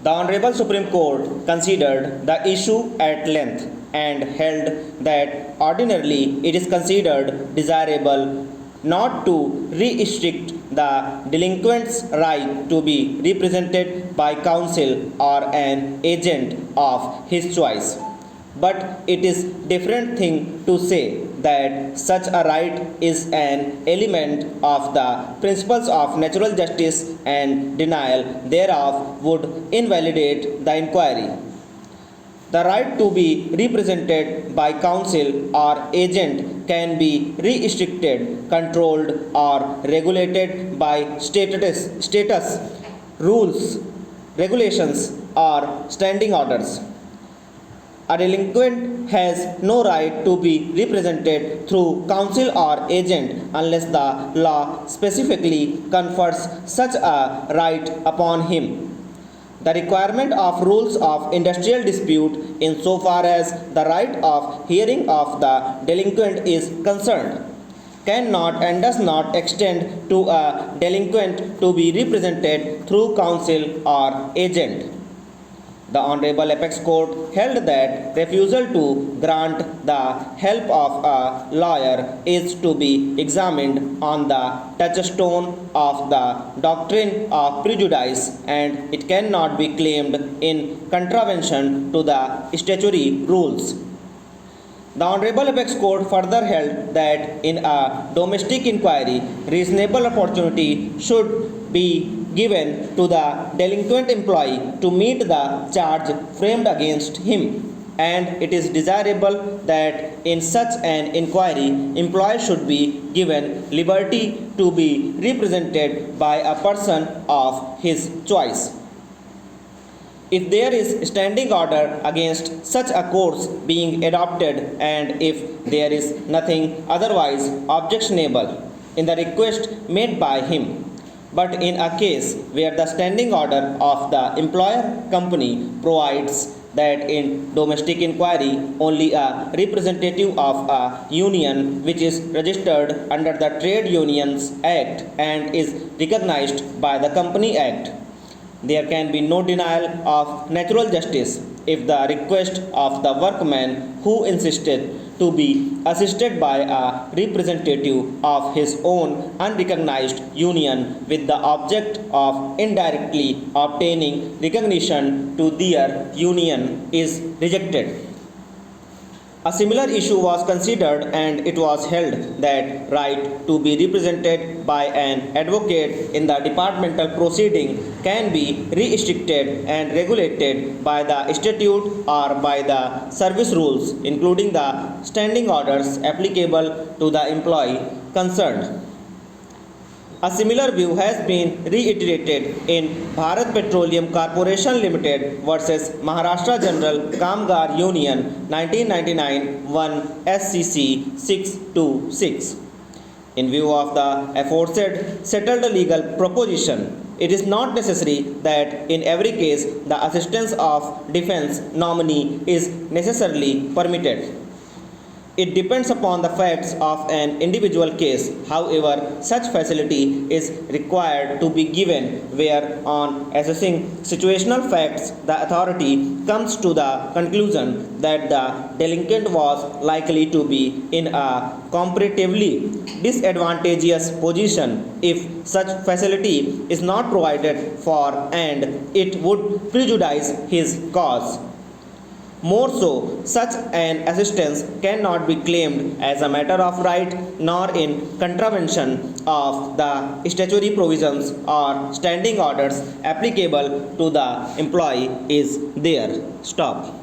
The Honorable Supreme Court considered the issue at length and held that ordinarily it is considered desirable not to restrict the delinquent's right to be represented by counsel or an agent of his choice. But it is different thing to say that such a right is an element of the principles of natural justice and denial thereof would invalidate the inquiry. The right to be represented by counsel or agent can be restricted, controlled, or regulated by status, rules, regulations, or standing orders. A delinquent has no right to be represented through counsel or agent unless the law specifically confers such a right upon him. The requirement of rules of industrial dispute insofar as the right of hearing of the delinquent is concerned cannot and does not extend to a delinquent to be represented through counsel or agent. The Honorable Apex Court held that refusal to grant the help of a lawyer is to be examined on the touchstone of the doctrine of prejudice and it cannot be claimed in contravention to the statutory rules. The Honorable Apex Court further held that in a domestic inquiry, reasonable opportunity should be given to the delinquent employee to meet the charge framed against him. And it is desirable that in such an inquiry, employee should be given liberty to be represented by a person of his choice. If there is standing order against such a course being adopted and if there is nothing otherwise objectionable in the request made by him, but in a case where the standing order of the employer company provides that in domestic inquiry only a representative of a union which is registered under the Trade Unions Act and is recognized by the Company Act, there can be no denial of natural justice if the request of the workman who insisted to be assisted by a representative of his own unrecognized union with the object of indirectly obtaining recognition to their union is rejected. A similar issue was considered and it was held that right to be represented by an advocate in the departmental proceeding can be restricted and regulated by the statute or by the service rules, including the standing orders applicable to the employee concerned. A similar view has been reiterated in Bharat Petroleum Corporation Limited versus Maharashtra General Kamgar Union 1999 1 SCC 626. In view of the aforesaid settled legal proposition, it is not necessary that in every case the assistance of defense nominee is necessarily permitted. It depends upon the facts of an individual case. However, such facility is required to be given where on assessing situational facts the authority comes to the conclusion that the delinquent was likely to be in a comparatively disadvantageous position if such facility is not provided for and it would prejudice his cause. More so, such an assistance cannot be claimed as a matter of right nor in contravention of the statutory provisions or standing orders applicable to the employee is there. Stop.